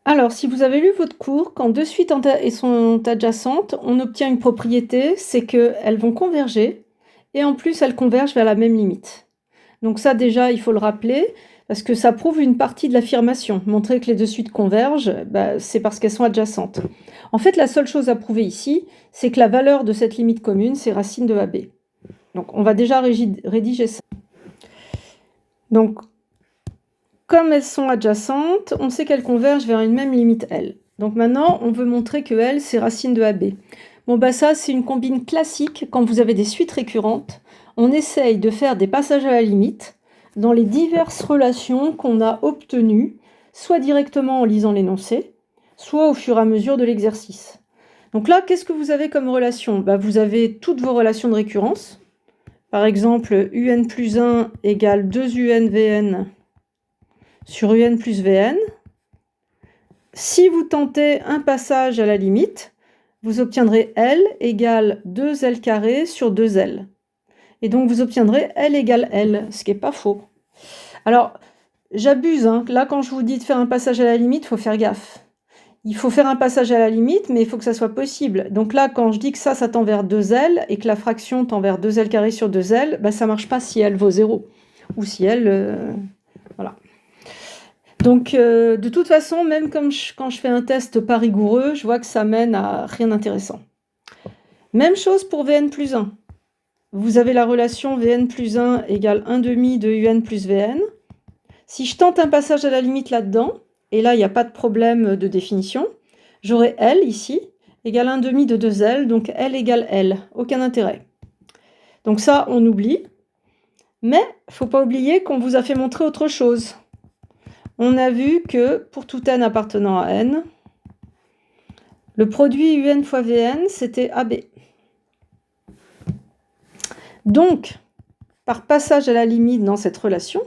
Alors, si vous avez lu votre cours, quand deux suites sont adjacentes, on obtient une propriété, c'est qu'elles vont converger, et en plus, elles convergent vers la même limite. Donc ça, déjà, il faut le rappeler, parce que ça prouve une partie de l'affirmation. Montrer que les deux suites convergent, c'est parce qu'elles sont adjacentes. En fait, la seule chose à prouver ici, c'est que la valeur de cette limite commune, c'est racine de AB. Donc, on va déjà rédiger ça. Donc, comme elles sont adjacentes, on sait qu'elles convergent vers une même limite L. Donc maintenant, on veut montrer que L, c'est racine de AB. Bon, ça, c'est une combine classique quand vous avez des suites récurrentes. On essaye de faire des passages à la limite dans les diverses relations qu'on a obtenues, soit directement en lisant l'énoncé, soit au fur et à mesure de l'exercice. Donc là, qu'est-ce que vous avez comme relation? Vous avez toutes vos relations de récurrence. Par exemple, un plus 1 égale 2un Vn sur un plus Vn. Si vous tentez un passage à la limite, vous obtiendrez L égale 2L carré sur 2L. Et donc vous obtiendrez L égale L, ce qui n'est pas faux. Alors, j'abuse, hein. Là, quand je vous dis de faire un passage à la limite, il faut faire gaffe. Il faut faire un passage à la limite, mais il faut que ça soit possible. Donc là, quand je dis que ça tend vers 2L, et que la fraction tend vers 2L carré sur 2L, ça ne marche pas si L vaut 0. Ou si L... voilà. Donc, de toute façon, même quand je fais un test pas rigoureux, je vois que ça mène à rien d'intéressant. Même chose pour Vn plus 1. Vous avez la relation Vn plus 1 égale 1 demi de un plus Vn. Si je tente un passage à la limite là-dedans, et là, il n'y a pas de problème de définition, j'aurai L ici, égale 1 demi de 2L, donc L égale L. Aucun intérêt. Donc ça, on oublie. Mais il ne faut pas oublier qu'on vous a fait montrer autre chose. On a vu que pour tout n appartenant à n, le produit un fois Vn, c'était AB. Donc, par passage à la limite dans cette relation,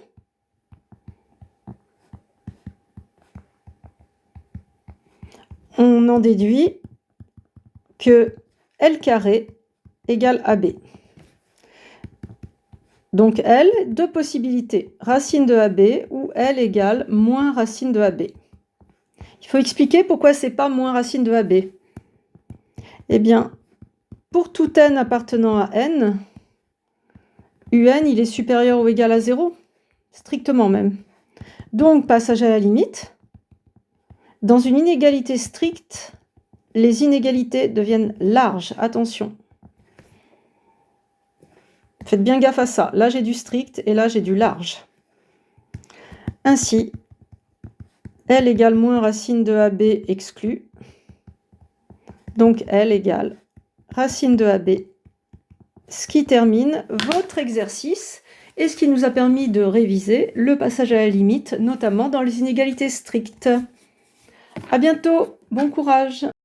on en déduit que L carré égale AB. Donc L, deux possibilités, racine de AB ou L égale moins racine de AB. Il faut expliquer pourquoi c'est pas moins racine de AB. Eh bien, pour tout n appartenant à n, un il est supérieur ou égal à 0, strictement même. Donc, passage à la limite. Dans une inégalité stricte, les inégalités deviennent larges. Attention. Faites bien gaffe à ça. Là, j'ai du strict et là, j'ai du large. Ainsi, L égale moins racine de AB exclu. Donc, L égale racine de AB. Ce qui termine votre exercice et ce qui nous a permis de réviser le passage à la limite, notamment dans les inégalités strictes. À bientôt, bon courage!